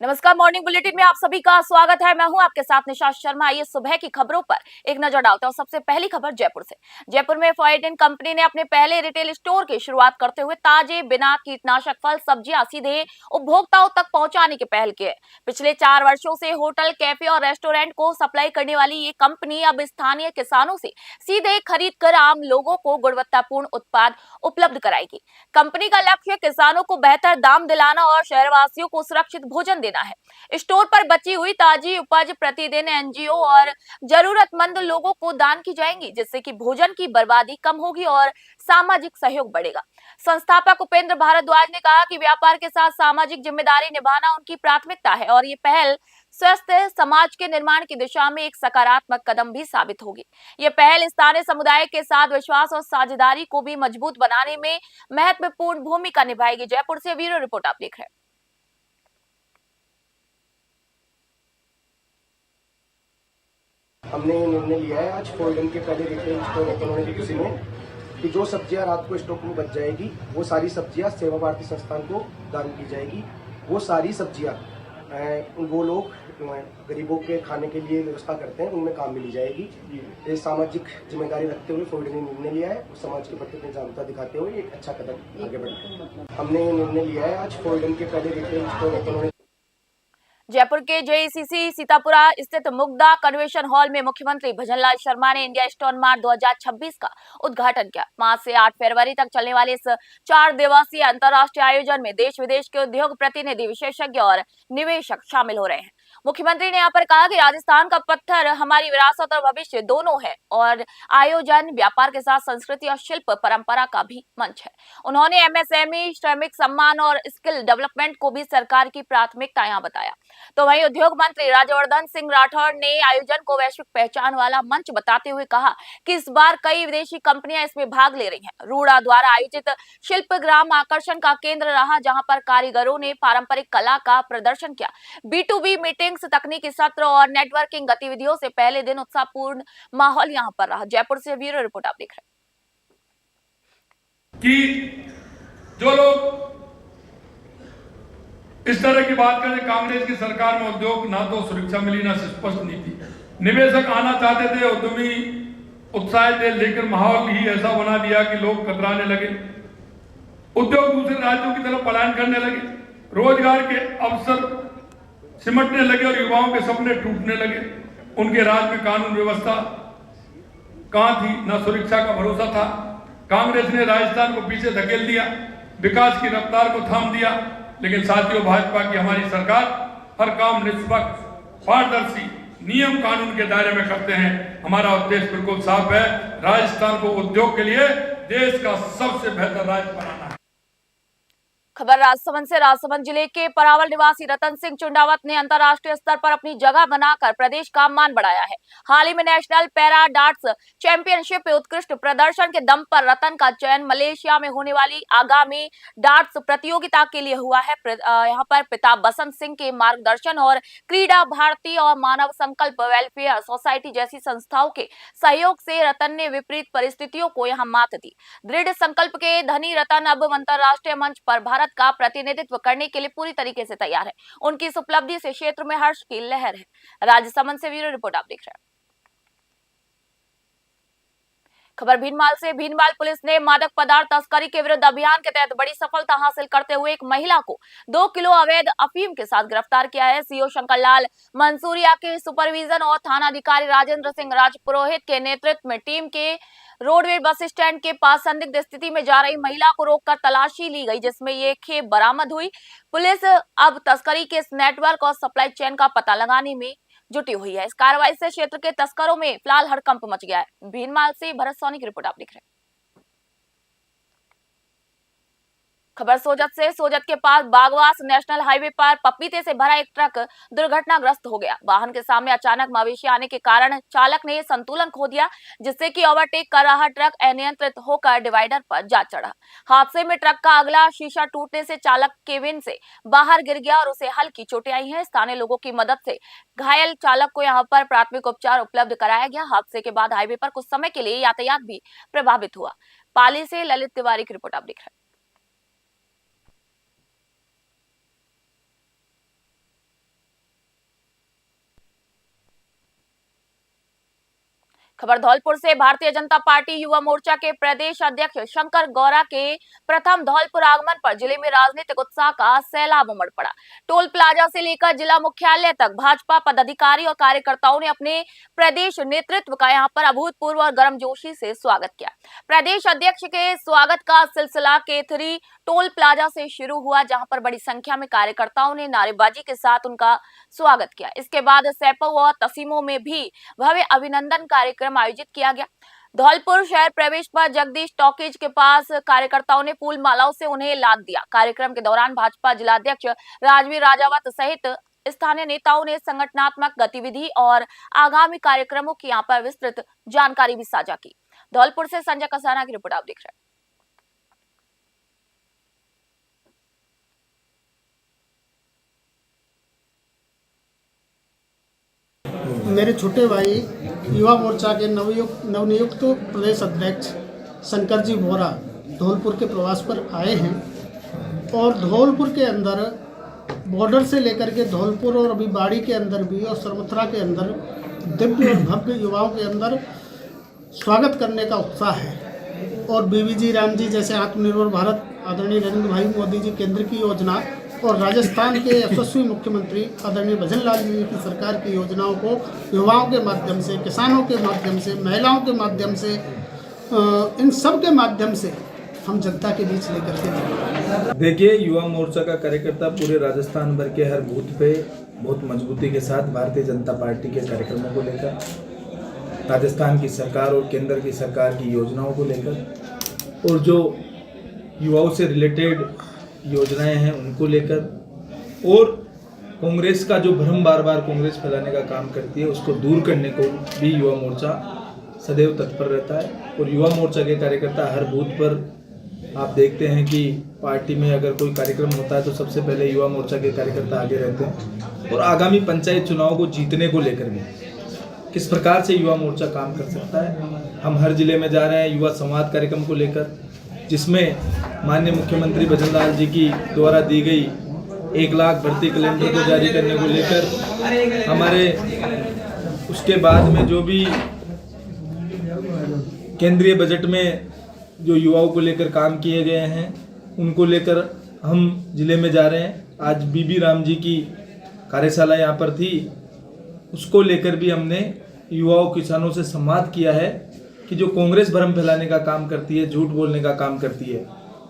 नमस्कार। Morning bulletin में आप सभी का स्वागत है। मैं हूं आपके साथ निशा शर्मा। ये सुबह की खबरों पर एक नजर डालते हैं। सबसे पहली खबर जयपुर से। जयपुर में फॉयटिन कंपनी ने अपने पहले रिटेल स्टोर की शुरुआत करते हुए ताजे बिना कीटनाशक फल सब्जियां सीधे उपभोक्ताओं तक पहुंचाने की पहल की है। पिछले 4 वर्षों से होटल, कैफे और रेस्टोरेंट को सप्लाई करने वाली ये कंपनी अब स्थानीय किसानों से सीधे खरीद कर आम लोगों को गुणवत्तापूर्ण उत्पाद उपलब्ध कराएगी। कंपनी का लक्ष्य किसानों को बेहतर दाम दिलाना और शहरवासियों को सुरक्षित भोजन देना है। स्टोर पर बची हुई ताजी उपज प्रतिदिन एनजीओ और जरूरतमंद लोगों को दान की जाएंगी, जिससे कि भोजन की बर्बादी कम होगी और सामाजिक सहयोग बढ़ेगा। संस्थापक उपेंद्र भारद्वाज ने कहा कि व्यापार के साथ सामाजिक जिम्मेदारी निभाना उनकी प्राथमिकता है और ये पहल स्वस्थ समाज के निर्माण की दिशा में एक सकारात्मक कदम भी साबित होगी। ये पहल स्थानीय समुदाय के साथ विश्वास और साझेदारी को भी मजबूत बनाने में महत्वपूर्ण भूमिका निभाएगी। जयपुर से ब्यूरो रिपोर्ट आप देख रहे हैं। हमने ये निर्णय लिया है आज फॉयटिन के पहले रिटेल स्टोर ओपन होने की खुशी में कि जो सब्जियां रात को स्टॉक में बच जाएगी वो सारी सब्जियां सेवा भारती संस्थान को दान की जाएगी। वो सारी सब्जियां वो लोग गरीबों के खाने के लिए व्यवस्था करते हैं, उनमें काम मिली जाएगी। ये सामाजिक जिम्मेदारी रखते हुए फॉयटिन ने निर्णय लिया है। समाज के प्रति अपनी जागरूकता दिखाते हुए एक अच्छा कदम आगे बढ़ा। हमने ये निर्णय लिया है आज फॉयटिन के पहले रिटेल स्टोर ओपन होने। जयपुर के जेईसीसी सीतापुरा स्थित मुग्धा कन्वेंशन हॉल में मुख्यमंत्री भजनलाल शर्मा ने इंडिया स्टोन मार्ट 2026 का उद्घाटन किया। 5 से 8 फरवरी तक चलने वाले इस 4 दिवसीय अंतर्राष्ट्रीय आयोजन में देश विदेश के उद्योग प्रतिनिधि, विशेषज्ञ और निवेशक शामिल हो रहे हैं। मुख्यमंत्री ने यहाँ पर कहा कि राजस्थान का पत्थर हमारी विरासत और भविष्य दोनों है और आयोजन व्यापार के साथ संस्कृति और शिल्प परंपरा का भी मंच है। उन्होंने एमएसएमई, श्रमिक सम्मान और स्किल डेवलपमेंट को भी सरकार की प्राथमिकता यहाँ बताया। तो वहीं उद्योग मंत्री राज्यवर्धन सिंह राठौड़ ने आयोजन को वैश्विक पहचान वाला मंच बताते हुए कहा कि इस बार कई विदेशी कंपनियां इसमें भाग ले रही हैं। रूड़ा द्वारा आयोजित शिल्पग्राम आकर्षण का केंद्र रहा, जहां पर कारीगरों ने पारंपरिक कला का प्रदर्शन किया। B2B मीटिंग्स, तकनीकी सत्र और नेटवर्किंग गतिविधियों से पहले दिन उत्साहपूर्ण माहौल यहाँ पर रहा। जयपुर से ब्यूरो रिपोर्ट आप देख रहे हैं। कि जो लोग इस तरह की बात करें, कांग्रेस की सरकार में उद्योग ना तो सुरक्षा मिली ना स्पष्ट नीति। निवेशक आना चाहते थे, उद्यमी उत्साहित थे, लेकिन माहौल ही ऐसा बना दिया कि लोग कतराने लगे। उद्योग दूसरे राज्यों की तरफ पलायन करने लगे, रोजगार के अवसर सिमटने लगे और युवाओं के सपने टूटने लगे। उनके राज्य में कानून व्यवस्था कहां थी, ना सुरक्षा का भरोसा था। कांग्रेस ने राजस्थान को पीछे धकेल दिया, विकास की रफ्तार को थाम दिया। लेकिन साथियों, भाजपा की हमारी सरकार हर काम निष्पक्ष, पारदर्शी, नियम कानून के दायरे में करते हैं। हमारा उद्देश्य बिल्कुल साफ है, राजस्थान को उद्योग के लिए देश का सबसे बेहतर राज्य बनाना है। खबर राजसमंद से। राजसमंद जिले के परावल निवासी रतन सिंह चुंडावत ने अंतर्राष्ट्रीय स्तर पर अपनी जगह बनाकर प्रदेश का मान बढ़ाया है। हाल ही में नेशनल पैरा डार्ट्स चैंपियनशिप में उत्कृष्ट प्रदर्शन के दम पर रतन का चयन मलेशिया में होने वाली आगामी डार्ट्स प्रतियोगिता के लिए हुआ है। यहाँ पर पिता बसंत सिंह के मार्गदर्शन और क्रीड़ा भारती और मानव संकल्प वेलफेयर सोसाइटी जैसी संस्थाओं के सहयोग से रतन ने विपरीत परिस्थितियों को यहाँ मात दी। दृढ़ संकल्प के धनी रतन अब अंतर्राष्ट्रीय मंच पर भारत का प्रतिनिधित्व करने के लिए पूरी तरीके से तैयार है। उनकी इस उपलब्धि से क्षेत्र में हर्ष की लहर है। राजसमंद से ब्यूरो रिपोर्ट आप देख रहे हैं। खबर भीनमाल से। भीनमाल पुलिस ने मादक पदार्थ तस्करी के विरुद्ध अभियान के तहत बड़ी सफलता हासिल करते हुए एक महिला को 2 किलो अवैध अफीम के साथ गिरफ्तार किया है। सीओ शंकर लाल मंसूरिया के सुपरविजन और थानाधिकारी राजेंद्र सिंह राजपुरोहित के नेतृत्व में टीम के रोडवे बस स्टैंड के पास संदिग्ध स्थिति में जा रही महिला को रोककर तलाशी ली गई, जिसमें ये खेप बरामद हुई। पुलिस अब तस्करी के इस नेटवर्क और सप्लाई चेन का पता लगाने में जुटी हुई है। इस कार्रवाई से क्षेत्र के तस्करों में फिलहाल हड़कंप मच गया है। भीनमाल से भरत सोनी की रिपोर्ट आप देख रहे हैं। खबर सोजत से। सोजत के पास बागवास नेशनल हाईवे पर पपीते से भरा एक ट्रक दुर्घटनाग्रस्त हो गया। वाहन के सामने अचानक मवेशी आने के कारण चालक ने संतुलन खो दिया, जिससे कि ओवरटेक कर रहा ट्रक अनियंत्रित होकर डिवाइडर पर जा चढ़ा। हादसे में ट्रक का अगला शीशा टूटने से चालक केबिन से बाहर गिर गया और उसे हल्की चोटें आई हैं। स्थानीय लोगों की मदद से घायल चालक को यहाँ पर प्राथमिक उपचार उपलब्ध कराया गया। हादसे के बाद हाईवे पर कुछ समय के लिए यातायात भी प्रभावित हुआ। पाली से ललित तिवारी की रिपोर्ट आप देख रहे हैं। खबर धौलपुर से। भारतीय जनता पार्टी युवा मोर्चा के प्रदेश अध्यक्ष शंकर गौरा के प्रथम धौलपुर आगमन पर जिले में राजनीतिक उत्साह का सैलाब उमड़ पड़ा। टोल प्लाजा से लेकर जिला मुख्यालय तक भाजपा पदाधिकारी और कार्यकर्ताओं ने अपने प्रदेश नेतृत्व का यहां पर अभूतपूर्व और गर्मजोशी से स्वागत किया। प्रदेश अध्यक्ष के स्वागत का सिलसिला केथरी टोल प्लाजा से शुरू हुआ, जहां पर बड़ी संख्या में कार्यकर्ताओं ने नारेबाजी के साथ उनका स्वागत किया। इसके बाद सैपो और तसीमों में भी भव्य अभिनंदन कार्यक्रम आयोजित किया गया। धौलपुर शहर प्रवेश पर जगदीश टॉकीज के पास कार्यकर्ताओं ने फूल मालाओं से उन्हें लाद दिया। कार्यक्रम के दौरान भाजपा जिलाध्यक्ष राजवीर राजावत सहित स्थानीय नेताओं ने संगठनात्मक गतिविधि और आगामी कार्यक्रमों की यहां पर विस्तृत जानकारी भी साझा की। धौलपुर से संजय कसाना की रिपोर्ट आप देख रहे हैं। मेरे छोटे भाई युवा मोर्चा के नवनियुक्त प्रदेश अध्यक्ष शंकर जी बोरा धौलपुर के प्रवास पर आए हैं और धौलपुर के अंदर बॉर्डर से लेकर के धौलपुर और अभी बाड़ी के अंदर भी और सरमथरा के अंदर दिव्य और भव्य युवाओं के अंदर स्वागत करने का उत्साह है। और बीवीजी राम जी जैसे आत्मनिर्भर भारत आदरणीय नरेंद्र भाई मोदी जी केंद्र की योजना और राजस्थान के यशस्वी मुख्यमंत्री आदरणीय भजन लाल जी की सरकार की योजनाओं को युवाओं के माध्यम से, किसानों के माध्यम से, महिलाओं के माध्यम से, इन सब के माध्यम से हम जनता के बीच लेकर के देखिए, युवा मोर्चा का कार्यकर्ता पूरे राजस्थान भर के हर बूथ पे बहुत मजबूती के साथ भारतीय जनता पार्टी के कार्यक्रमों को लेकर, राजस्थान की सरकार और केंद्र की सरकार की योजनाओं को लेकर और जो युवाओं से रिलेटेड योजनाएं हैं उनको लेकर, और कांग्रेस का जो भ्रम बार बार कांग्रेस फैलाने का काम करती है उसको दूर करने को भी युवा मोर्चा सदैव तत्पर रहता है। और युवा मोर्चा के कार्यकर्ता हर बूथ पर आप देखते हैं कि पार्टी में अगर कोई कार्यक्रम होता है तो सबसे पहले युवा मोर्चा के कार्यकर्ता आगे रहते हैं। और आगामी पंचायत चुनाव को जीतने को लेकर भी किस प्रकार से युवा मोर्चा काम कर सकता है, हम हर जिले में जा रहे हैं युवा संवाद कार्यक्रम को लेकर, जिसमें माननीय मुख्यमंत्री भजन लाल जी की द्वारा दी गई 1 लाख भर्ती कैलेंडर को जारी करने को लेकर, हमारे उसके बाद में जो भी केंद्रीय बजट में जो युवाओं को लेकर काम किए गए हैं उनको लेकर हम जिले में जा रहे हैं। आज बीबी राम जी की कार्यशाला यहाँ पर थी, उसको लेकर भी हमने युवाओं किसानों से संवाद किया है कि जो कांग्रेस भ्रम फैलाने का काम करती है, झूठ बोलने का काम करती है।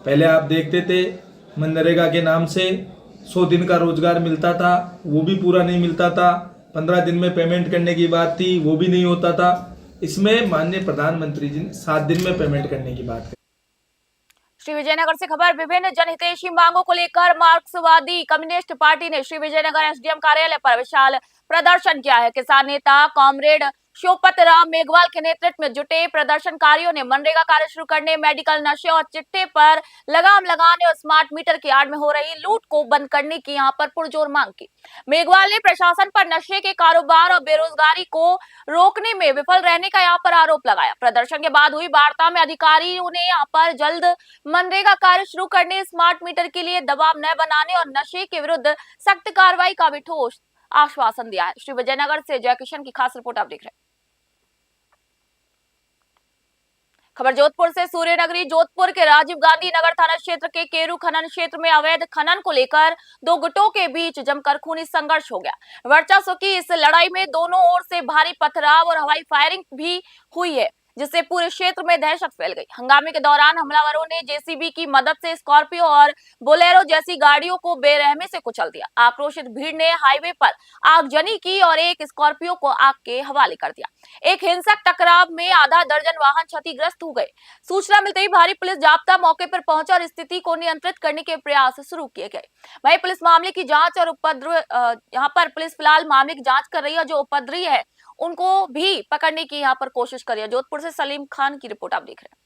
पहले आप देखते थे मनरेगा के नाम से 100 दिन का रोजगार मिलता था, वो भी पूरा नहीं मिलता था। 15 दिन में पेमेंट करने की बात थी, वो भी नहीं होता था। इसमें माननीय प्रधानमंत्री जी ने 7 दिन में पेमेंट करने की बात कही। श्री विजयनगर से खबर। विभिन्न जनहितैषी मांगों को लेकर मार्क्सवादी कम्युनिस्ट पार्टी ने श्री विजयनगर एसडीएम कार्यालय पर विशाल प्रदर्शन किया है। किसान नेता कॉमरेड शोपत राम मेघवाल के नेतृत्व में जुटे प्रदर्शनकारियों ने मनरेगा कार्य शुरू करने, मेडिकल नशे और चिट्टे पर लगाम लगाने और स्मार्ट मीटर की आड़ में हो रही लूट को बंद करने की यहां पर पुरजोर मांग की। मेघवाल ने प्रशासन पर नशे के कारोबार और बेरोजगारी को रोकने में विफल रहने का यहां पर आरोप लगाया। प्रदर्शन के बाद हुई वार्ता में अधिकारियों ने यहां पर जल्द मनरेगा कार्य शुरू करने, स्मार्ट मीटर के लिए दबाव न बनाने और नशे के विरुद्ध सख्त कार्रवाई का भी ठोस आश्वासन दिया है। श्री विजयनगर से जयकिशन की खास रिपोर्ट आप देख रहे हैं। खबर जोधपुर से। सूर्यनगरी जोधपुर के राजीव गांधी नगर थाना क्षेत्र के केरू खनन क्षेत्र में अवैध खनन को लेकर 2 गुटों के बीच जमकर खूनी संघर्ष हो गया। वर्चस्व की इस लड़ाई में दोनों ओर से भारी पथराव और हवाई फायरिंग भी हुई है, जिससे पूरे क्षेत्र में दहशत फैल गई। हंगामे के दौरान हमलावरों ने जेसीबी की मदद से स्कॉर्पियो और बोलेरो जैसी गाड़ियों को बेरहमी से कुचल दिया। आक्रोशित भीड़ ने हाईवे पर आगजनी की और एक स्कॉर्पियो को आग के हवाले कर दिया। एक हिंसक टकराव में आधा दर्जन वाहन क्षतिग्रस्त हो गए। सूचना मिलते ही भारी पुलिस जाब्ता मौके पर पहुंचा और स्थिति को नियंत्रित करने के प्रयास शुरू किए गए। वहीं पुलिस मामले की जांच और यहाँ पर पुलिस फिलहाल मामले की जांच कर रही है। जो उपद्रवी है उनको भी पकड़ने की यहाँ पर कोशिश करी है। जोधपुर से सलीम खान की रिपोर्ट आप देख रहे हैं।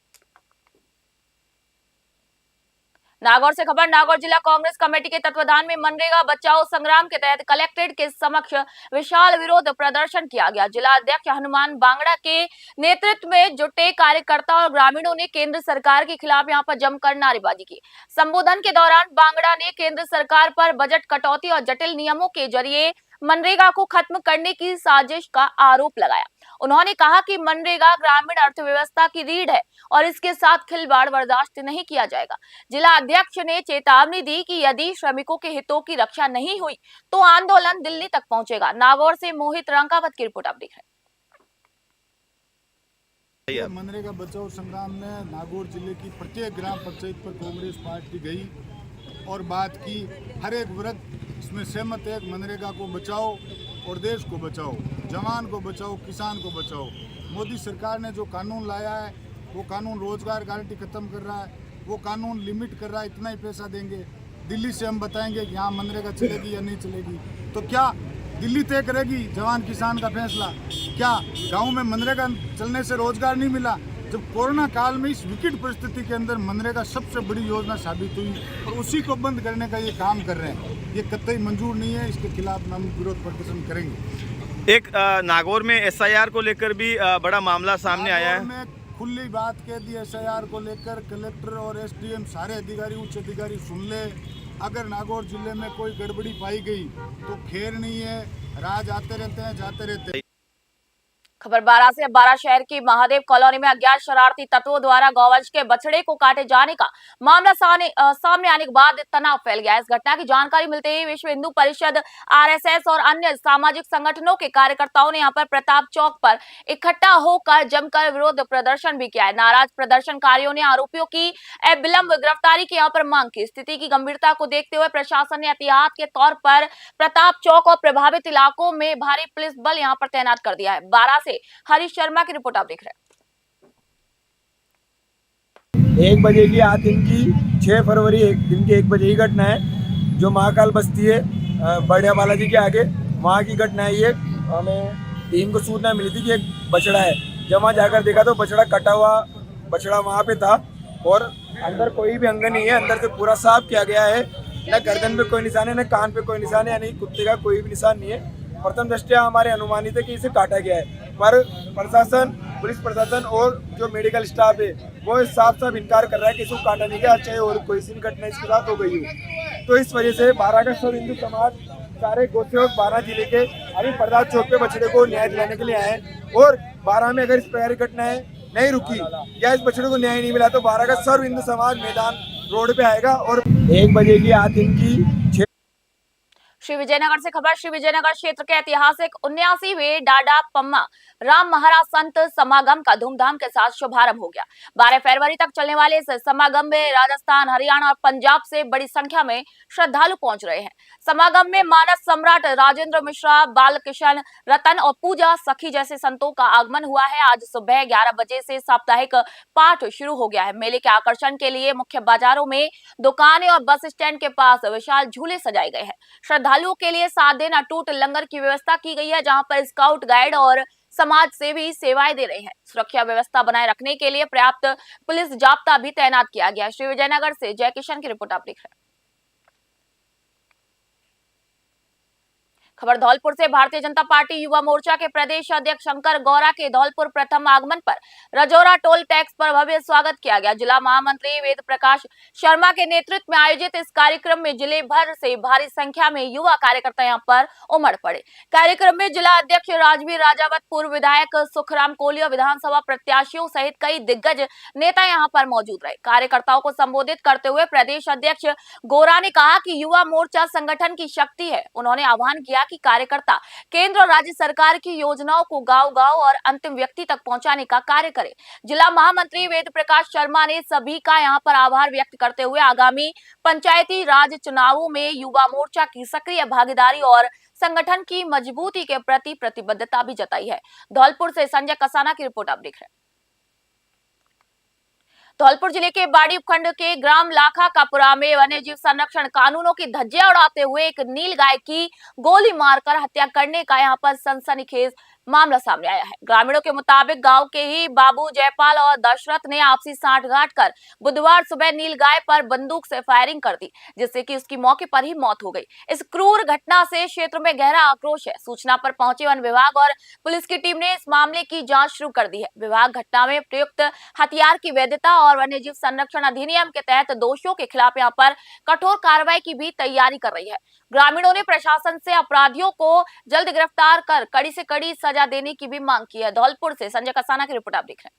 नागौर से खबर। नागौर जिला कांग्रेस कमेटी के तत्वाधान में मनरेगा बचाओ संग्राम के तहत कलेक्ट्रेट के समक्ष विशाल विरोध प्रदर्शन किया गया। जिला अध्यक्ष हनुमान बांगड़ा के नेतृत्व में जुटे कार्यकर्ता और ग्रामीणों ने केंद्र सरकार के खिलाफ यहां पर जमकर नारेबाजी की। संबोधन के दौरान बांगड़ा ने केंद्र सरकार पर बजट कटौती और जटिल नियमों के जरिए मनरेगा को खत्म करने की साजिश का आरोप लगाया। उन्होंने कहा कि मनरेगा ग्रामीण अर्थव्यवस्था की रीढ़ है और इसके साथ खिलवाड़ बर्दाश्त नहीं किया जाएगा। जिला अध्यक्ष ने चेतावनी दी कि यदि श्रमिकों के हितों की रक्षा नहीं हुई तो आंदोलन दिल्ली तक पहुंचेगा। नागौर से मोहित रंकावत की रिपोर्ट आप देख रहे हैं। मनरेगा बचाओ संग्राम में नागौर जिले की प्रत्येक ग्राम पंचायत पर कांग्रेस पार्टी गई और बात की। हर एक वर्ग इसमें सहमत है। मनरेगा को बचाओ और देश को बचाओ, जवान को बचाओ, किसान को बचाओ। मोदी सरकार ने जो कानून लाया है वो कानून रोजगार गारंटी खत्म कर रहा है, वो कानून लिमिट कर रहा है, इतना ही पैसा देंगे। दिल्ली से हम बताएंगे कि यहाँ मनरेगा चलेगी या नहीं चलेगी, तो क्या दिल्ली तय करेगी जवान किसान का फैसला? क्या गांव में मनरेगा चलने से रोजगार नहीं मिला? जब कोरोना काल में इस विकट परिस्थिति के अंदर मनरेगा सबसे बड़ी योजना साबित हुई और उसी को बंद करने का ये काम कर रहे हैं, ये कतई मंजूर नहीं है। इसके खिलाफ हम विरोध प्रदर्शन करेंगे। एक नागौर में एसआईआर को लेकर भी बड़ा मामला सामने आया है। मैं खुली बात कह दी एसआईआर को लेकर, कलेक्टर और एसडीएम सारे अधिकारी, उच्च अधिकारी सुन ले। अगर नागौर जिले में कोई गड़बड़ी पाई गई तो खेर नहीं है, राज आते रहते हैं, जाते रहते हैं। खबर 12 से। 12 शहर की महादेव कॉलोनी में अज्ञात शरारती तत्वों द्वारा गौवंश के बछड़े को काटे जाने का मामला सामने आने के बाद तनाव फैल गया। इस घटना की जानकारी मिलते ही विश्व हिंदू परिषद, आरएसएस और अन्य सामाजिक संगठनों के कार्यकर्ताओं ने यहां पर प्रताप चौक पर इकट्ठा होकर जमकर विरोध प्रदर्शन भी किया है। नाराज प्रदर्शनकारियों ने आरोपियों की अविलंब गिरफ्तारी की यहां पर मांग की। स्थिति की गंभीरता को देखते हुए प्रशासन ने एहतियात के तौर पर प्रताप चौक और प्रभावित इलाकों में भारी पुलिस बल यहां पर तैनात कर दिया है। 12 से हरीश शर्मा की रिपोर्ट आप देख रहे हैं। 1 बजे की आज दिन की 6 फरवरी दिन की 1 बजे की घटना है, जो महाकाल बस्ती है बढ़िया बालाजी के आगे, वहाँ की घटना है। ये हमें टीम को सूचना मिली थी कि एक बछड़ा है। जब वहाँ जाकर देखा तो बछड़ा कटा हुआ बछड़ा वहाँ पे था और अंदर कोई भी अंग नहीं है। अंदर से पूरा साफ किया गया है, न गर्दन पे कोई निशान है, न कान पे कोई निशान है, यानी कुत्ते का कोई भी निशान नहीं है। प्रथम दृष्टया हमारे अनुमानित है कि इसे काटा गया है, पर प्रशासन, पुलिस प्रशासन और जो मेडिकल स्टाफ है वो साफ साफ इनकार कर रहा है कि इसको काटा नहीं गया, चाहे और कोई सी घटना इसके साथ हो गई हो। तो इस वजह से 12 का सब हिंदू समाज, सारे गोसेवक 12 जिले के अभी प्रताप चौक पे बछड़े को न्याय दिलाने के लिए आए हैं। और 12 में अगर इस प्रकार की घटनाएं नहीं रुकी या इस बछड़े को न्याय नहीं मिला तो 12 का सर्व हिंदू समाज मैदान रोड पे आएगा। और 1 बजे की आज दिन की श्री विजयनगर से खबर। श्री विजयनगर क्षेत्र के ऐतिहासिक 79वें डाडा पम्मा राम महाराज संत समागम का धूमधाम के साथ शुभारंभ हो गया। 12 फरवरी तक चलने वाले इस समागम में राजस्थान, हरियाणा और पंजाब से बड़ी संख्या में श्रद्धालु पहुंच रहे हैं। समागम में मानस सम्राट राजेंद्र मिश्रा, बालकिशन, रतन और पूजा सखी जैसे संतों का आगमन हुआ है। आज सुबह 11 बजे से साप्ताहिक पाठ शुरू हो गया है। मेले के आकर्षण के लिए मुख्य बाजारों में दुकानें और बस स्टैंड के पास विशाल झूले सजाए गए हैं। श्रद्धालुओं के लिए 7 दिन अटूट लंगर की व्यवस्था की गई है, जहां पर स्काउट गाइड और समाज सेवी सेवाएं दे रहे हैं। सुरक्षा व्यवस्था बनाए रखने के लिए पर्याप्त पुलिस जाब्ता भी तैनात किया गया। श्री विजयनगर से जय किशन की रिपोर्ट आप देख रहे हैं। खबर धौलपुर से। भारतीय जनता पार्टी युवा मोर्चा के प्रदेश अध्यक्ष शंकर गौरा के धौलपुर प्रथम आगमन पर रजौरा टोल टैक्स पर भव्य स्वागत किया गया। जिला महामंत्री वेद प्रकाश शर्मा के नेतृत्व में आयोजित इस कार्यक्रम में जिले भर से भारी संख्या में युवा कार्यकर्ता यहां पर उमड़ पड़े। कार्यक्रम में जिला अध्यक्ष राजवीर राजावत, पूर्व विधायक सुखराम कोलिया, विधानसभा प्रत्याशियों सहित कई दिग्गज नेता यहां पर मौजूद रहे। कार्यकर्ताओं को संबोधित करते हुए प्रदेश अध्यक्ष गौरा ने कहा कि युवा मोर्चा संगठन की शक्ति है। उन्होंने आह्वान किया कि कार्यकर्ता केंद्र और राज्य सरकार की योजनाओं को गांव-गांव और अंतिम व्यक्ति तक पहुंचाने का कार्य करें। जिला महामंत्री वेद प्रकाश शर्मा ने सभी का यहां पर आभार व्यक्त करते हुए आगामी पंचायती राज चुनावों में युवा मोर्चा की सक्रिय भागीदारी और संगठन की मजबूती के प्रति प्रतिबद्धता भी जताई है। धौलपुर से संजय कसाना की रिपोर्ट आप देख रहे हैं। धौलपुर जिले के बाड़ी उपखंड के ग्राम लाखा कापुरा में वन्यजीव संरक्षण कानूनों की धज्जियां उड़ाते हुए एक नील गाय की गोली मारकर हत्या करने का यहां पर सनसनीखेज मामला सामने आया है। ग्रामीणों के मुताबिक गांव के ही बाबू जयपाल और दशरथ ने आपसी सांठगांठ कर बुधवार सुबह नीलगाय पर बंदूक से फायरिंग कर दी, जिससे कि उसकी मौके पर ही मौत हो गई। इस क्रूर घटना से क्षेत्र में गहरा आक्रोश है। सूचना पर पहुंचे वन विभाग और पुलिस की टीम ने इस मामले की जांच शुरू कर दी है। विभाग घटना में प्रयुक्त हथियार की वैधता और वन्यजीव संरक्षण अधिनियम के तहत दोषियों के खिलाफ यहां पर कठोर कार्रवाई की भी तैयारी कर रही है। ग्रामीणों ने प्रशासन से अपराधियों को जल्द गिरफ्तार कर कड़ी से कड़ी सजा देने की भी मांग की है। धौलपुर से संजय कसाना की रिपोर्ट आप देख रहे हैं।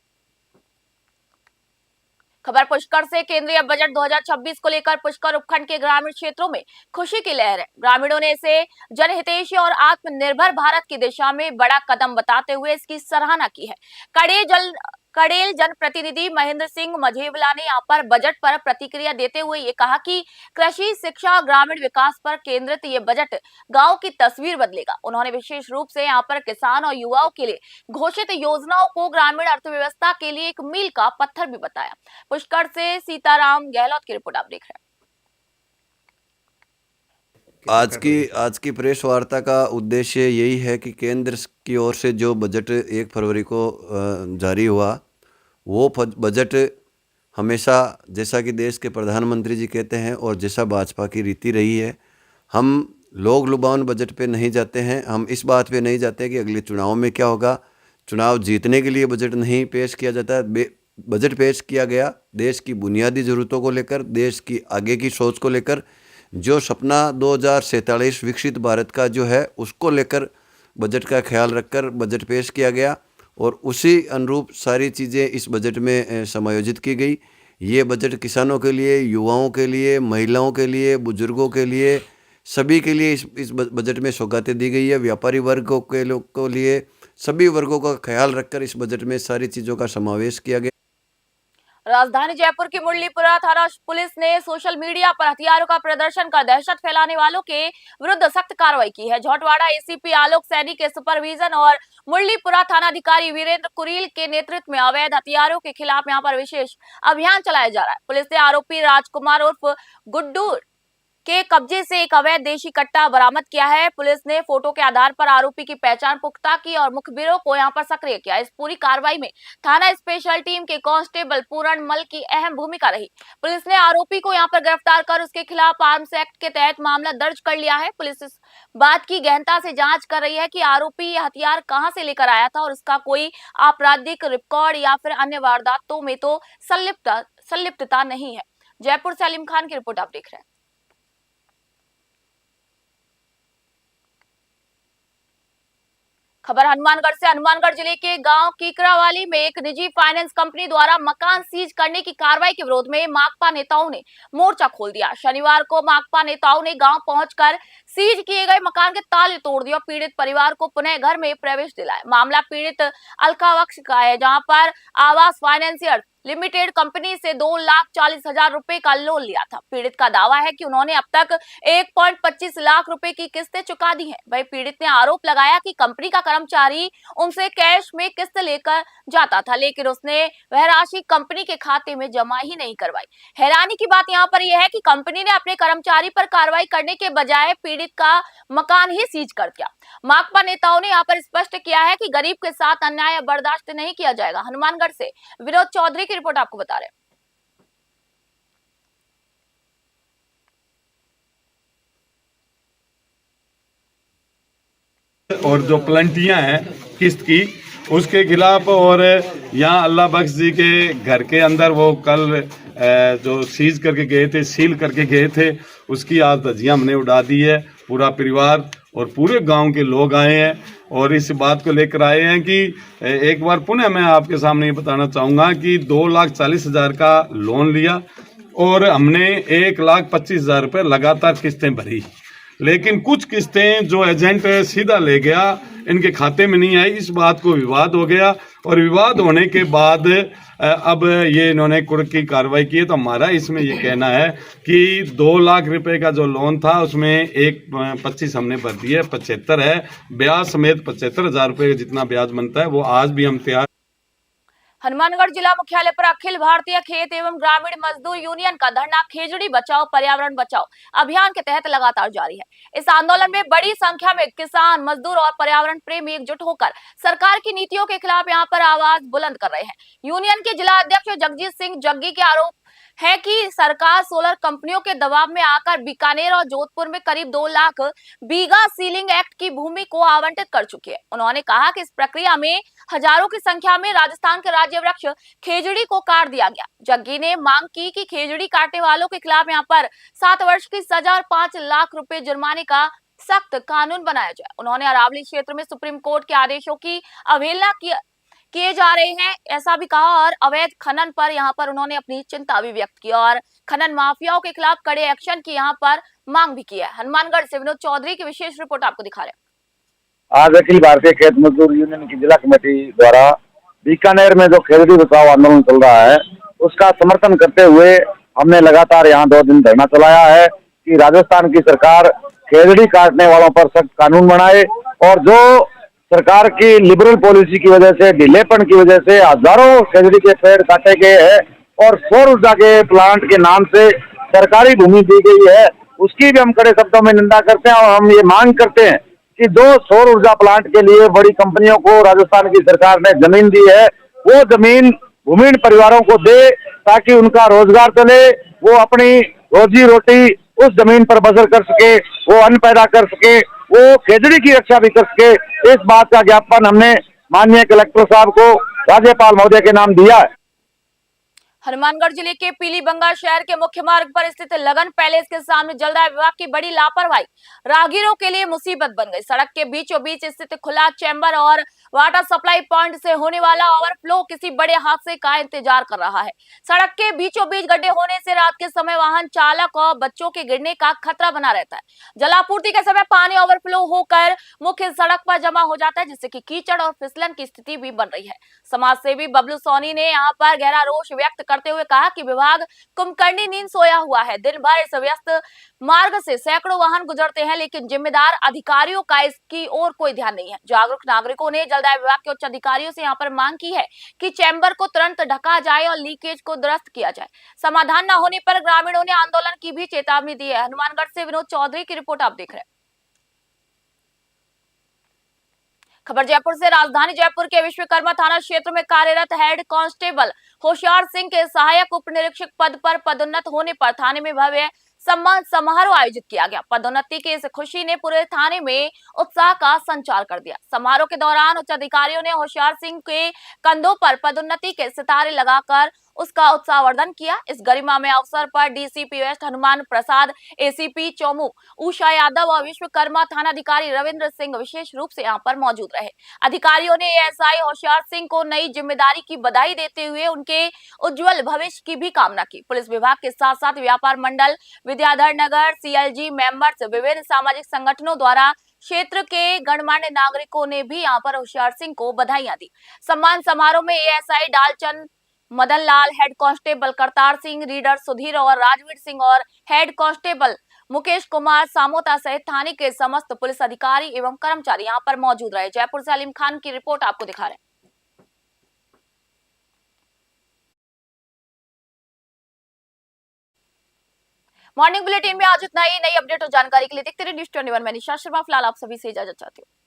खबर पुष्कर से। केंद्रीय बजट 2026 को लेकर पुष्कर उपखंड के ग्रामीण क्षेत्रों में खुशी की लहर है। ग्रामीणों ने इसे जनहितैषी और आत्मनिर्भर भारत की दिशा में बड़ा कदम बताते हुए इसकी सराहना की है। कड़ेल जनप्रतिनिधि महेंद्र सिंह मझेवला ने यहाँ पर बजट पर प्रतिक्रिया देते हुए ये कहा कि कृषि, शिक्षा और ग्रामीण विकास पर केंद्रित ये बजट गांव की तस्वीर बदलेगा। उन्होंने विशेष रूप से यहाँ पर किसान और युवाओं के लिए घोषित योजनाओं को ग्रामीण अर्थव्यवस्था के लिए एक मील का पत्थर भी बताया। पुष्कर से सीताराम गहलोत की रिपोर्ट आप देख रहे हैं। आज की प्रेस वार्ता का उद्देश्य यही है कि केंद्र की ओर से जो बजट 1 फरवरी को जारी हुआ, वो बजट हमेशा, जैसा कि देश के प्रधानमंत्री जी कहते हैं और जैसा भाजपा की रीति रही है, हम लोग लुभावन बजट पे नहीं जाते हैं। हम इस बात पे नहीं जाते कि अगले चुनाव में क्या होगा। चुनाव जीतने के लिए बजट नहीं पेश किया जाता है। बजट पेश किया गया देश की बुनियादी ज़रूरतों को लेकर, देश की आगे की सोच को लेकर, जो सपना 2047 विकसित भारत का जो है उसको लेकर बजट का ख्याल रखकर बजट पेश किया गया और उसी अनुरूप सारी चीज़ें इस बजट में समायोजित की गई। ये बजट किसानों के लिए, युवाओं के लिए, महिलाओं के लिए, बुजुर्गों के लिए, सभी के लिए इस बजट में सौगातें दी गई है। व्यापारी वर्गों के लोग को लिए, सभी वर्गों का ख्याल रखकर इस बजट में सारी चीज़ों का समावेश किया गया। राजधानी जयपुर की मुरलीपुरा थाना पुलिस ने सोशल मीडिया पर हथियारों का प्रदर्शन कर दहशत फैलाने वालों के विरुद्ध सख्त कार्रवाई की है। झोटवाड़ा एसीपी आलोक सैनी के सुपरविजन और मुरलीपुरा थानाधिकारी वीरेंद्र कुरील के नेतृत्व में अवैध हथियारों के खिलाफ यहां पर विशेष अभियान चलाया जा रहा है। पुलिस ने आरोपी राजकुमार उर्फ गुड्डू के कब्जे से एक अवैध देशी कट्टा बरामद किया है। पुलिस ने फोटो के आधार पर आरोपी की पहचान पुख्ता की और मुखबिरों को यहां पर सक्रिय किया। इस पूरी कार्रवाई में थाना स्पेशल टीम के कांस्टेबल पूरण मल की अहम भूमिका रही। पुलिस ने आरोपी को यहां पर गिरफ्तार कर उसके खिलाफ आर्म्स एक्ट के तहत मामला दर्ज कर लिया है। पुलिस इस बात की गहनता से जांच कर रही है कि आरोपी यह हथियार कहां से लेकर आया था और उसका कोई आपराधिक रिकॉर्ड या फिर अन्य वारदातों में तो संलिप्तता नहीं है। जयपुर से अलीम खान की रिपोर्ट आप देख रहे हैं। खबर हनुमानगढ़ से। हनुमानगढ़ जिले के गांव कीकरावाली में एक निजी फाइनेंस कंपनी द्वारा मकान सीज करने की कार्रवाई के विरोध में माकपा नेताओं ने मोर्चा खोल दिया। शनिवार को माकपा नेताओं ने गांव पहुंचकर सीज किए गए मकान के ताले तोड़ दिए और पीड़ित परिवार को पुनः घर में प्रवेश दिलाया। मामला पीड़ित अलका वक्स का है, जहां पर आवास फाइनेंसियर लिमिटेड कंपनी से 2,40,000 रुपए का लोन लिया था। पीड़ित का दावा है कि उन्होंने अब तक 1.25 लाख रुपए की किस्तें चुका दी हैं। वही पीड़ित ने आरोप लगाया कि कंपनी का कर्मचारी उनसे कैश में किस्त लेकर जाता था, लेकिन उसने वह राशि कंपनी के खाते में जमा ही नहीं करवाई। हैरानी की बात यहाँ पर यह है कि कंपनी ने अपने कर्मचारी पर कार्रवाई करने के बजाय पीड़ित का मकान ही सीज कर दिया। माकपा नेताओं ने यहाँ पर स्पष्ट किया है कि गरीब के साथ अन्याय बर्दाश्त नहीं किया जाएगा। हनुमानगढ़ से विनोद चौधरी की रिपोर्ट आपको बता रहे हैं। और जो प्लंटियां हैं किस्त की, उसके खिलाफ, और यहाँ अल्लाह बख्श जी के घर के अंदर वो कल जो सीज करके गए थे, सील करके गए थे, उसकी आज धज्जियां हमने उड़ा दी है। पूरा परिवार और पूरे गांव के लोग आए हैं और इस बात को लेकर आए हैं कि एक बार पुनः मैं आपके सामने ये बताना चाहूँगा कि 2,40,000 का लोन लिया और हमने 1,25,000 रुपये लगातार किस्तें भरी, लेकिन कुछ किस्तें जो एजेंट सीधा ले गया इनके खाते में नहीं आई। इस बात को विवाद हो गया और विवाद होने के बाद अब ये इन्होंने कुर्क की कार्रवाई की है। तो हमारा इसमें ये कहना है कि 2 लाख रुपए का जो लोन था उसमें 1,25 हमने भर दिए, 75 है, ब्याज समेत 75,000 रुपये जितना ब्याज बनता है वो आज भी हम तैयार। हनुमानगढ़ जिला मुख्यालय पर अखिल भारतीय खेत एवं ग्रामीण मजदूर यूनियन का धरना खेजड़ी बचाओ पर्यावरण बचाओ अभियान के तहत लगातार जारी है। इस आंदोलन में बड़ी संख्या में किसान, मजदूर और पर्यावरण प्रेमी एकजुट होकर सरकार की नीतियों के खिलाफ यहां पर आवाज बुलंद कर रहे हैं। यूनियन के जिला अध्यक्ष जगजीत सिंह जग्गी के आरोप है कि सरकार सोलर कंपनियों के दबाव में आकर बीकानेर और जोधपुर में करीब 2 लाख बीघा सीलिंग एक्ट की भूमि को आवंटित कर चुकी है। उन्होंने कहा कि इस प्रक्रिया में हजारों की संख्या में राजस्थान के राज्य वृक्ष खेजड़ी को काट दिया गया। जग्गी ने मांग की कि खेजड़ी काटने वालों के खिलाफ यहां पर 7 वर्ष की सजा और 5 लाख रुपए जुर्माने का सख्त कानून बनाया जाए। उन्होंने अरावली क्षेत्र में सुप्रीम कोर्ट के आदेशों की अवहेलना किए जा रहे हैं ऐसा भी कहा और अवैध खनन पर यहां पर उन्होंने अपनी चिंता भी व्यक्त की और खनन माफियाओं के खिलाफ कड़े एक्शन की यहां पर मांग भी की है। हनुमानगढ़ से विनोद चौधरी की विशेष रिपोर्ट आपको दिखा रहे हैं। आज अखिल भारतीय खेत मजदूर यूनियन की जिला कमेटी द्वारा बीकानेर में जो खेजड़ी बचाओ आंदोलन चल रहा है उसका समर्थन करते हुए हमने लगातार यहाँ 2 दिन धरना चलाया है कि राजस्थान की सरकार खेजड़ी काटने वालों पर सख्त कानून बनाए और जो सरकार की लिबरल पॉलिसी की वजह से, ढीलेपन की वजह से हजारों खेजड़ी के पेड़ काटे गए हैं और सौर ऊर्जा के प्लांट के नाम से सरकारी भूमि दी गई है, उसकी भी हम कड़े शब्दों में निंदा करते हैं और हम ये मांग करते हैं कि जो सौर ऊर्जा प्लांट के लिए बड़ी कंपनियों को राजस्थान की सरकार ने जमीन दी है वो जमीन भूमिहीन परिवारों को दे ताकि उनका रोजगार चले, वो अपनी रोजी रोटी उस जमीन पर बसर कर सके, वो अन्न पैदा कर सके, वो खेजड़ी की रक्षा भी कर सके। इस बात का ज्ञापन हमने माननीय कलेक्टर साहब को राज्यपाल महोदय के नाम दिया है। हनुमानगढ़ जिले के पीलीबंगा शहर के मुख्य मार्ग पर स्थित लगन पैलेस के सामने जलदाय विभाग की बड़ी लापरवाही राहगीरों के लिए मुसीबत बन गई। सड़क के बीचों बीच स्थित खुला चैम्बर और वाटर सप्लाई पॉइंट से होने वाला ओवरफ्लो किसी बड़े हादसे का इंतजार कर रहा है। सड़क के बीचों बीच गड्ढे होने से रात के समय वाहन चालक और बच्चों के गिरने का खतरा बना रहता है। जलापूर्ति के समय पानी ओवरफ्लो होकर मुख्य सड़क पर जमा हो जाता है जिससे कि कीचड़ और फिसलन की स्थिति भी बन रही है। समाज सेवी बबलू सोनी ने यहाँ पर गहरा रोष व्यक्त करते हुए कहा कि विभाग कुंभकर्णी नींद सोया हुआ है। दिन भर इस व्यस्त मार्ग से सैकड़ों वाहन गुजरते हैं लेकिन जिम्मेदार अधिकारियों का इसकी ओर कोई ध्यान नहीं है। जागरूक नागरिकों ने जलदाय विभाग के उच्च अधिकारियों से यहाँ पर मांग की है कि चैम्बर को तुरंत ढका जाए और लीकेज को दुरुस्त किया जाए। समाधान न होने पर ग्रामीणों ने आंदोलन की भी चेतावनी दी है। हनुमानगढ़ से विनोद चौधरी की रिपोर्ट आप देख रहे हैं। खबर जयपुर से। राजधानी जयपुर के विश्वकर्मा थाना क्षेत्र में कार्यरत हेड कांस्टेबल होशियार सिंह के सहायक उप निरीक्षक पद पर पदोन्नत होने पर थाने में भव्य सम्मान समारोह आयोजित किया गया। पदोन्नति की इस खुशी ने पूरे थाने में उत्साह का संचार कर दिया। समारोह के दौरान उच्च अधिकारियों ने होशियार सिंह के कंधों पर पदोन्नति के सितारे लगाकर उसका उत्साहवर्धन किया। इस गरिमामय अवसर पर DCP waste Hanuman Prasad, ACP Chomu Usha Yadav और विश्वकर्मा थानाधिकारी रविंद्र सिंह विशेष रूप से यहां पर मौजूद रहे। अधिकारियों ने एएसआई होशियार सिंह को नई जिम्मेदारी की बधाई देते हुए उनके उज्जवल भविष्य की भी कामना की। पुलिस विभाग के साथ साथ व्यापार मंडल, विद्याधर नगर, सीएलजी मेंबर्स, विभिन्न सामाजिक संगठनों द्वारा क्षेत्र के गणमान्य नागरिकों ने भी यहाँ पर होशियार सिंह को बधाइयां दी। सम्मान समारोह में ASI Dalchand Madan Lal, head constable Kartar Singh, reader Sudhir और राजवीर सिंह और हेड कांस्टेबल मुकेश कुमार सामोता सहित थाने के समस्त पुलिस अधिकारी एवं कर्मचारी यहाँ पर मौजूद रहे। जयपुर से अलीम खान की रिपोर्ट आपको दिखा रहे हैं। मॉर्निंग बुलेटिन में आज इतना ही। नई अपडेट और जानकारी के लिए देखते रहिए न्यूज़ 21। मैं निशा शर्मा फिलहाल आप सभी से इजाजत चाहती हूँ।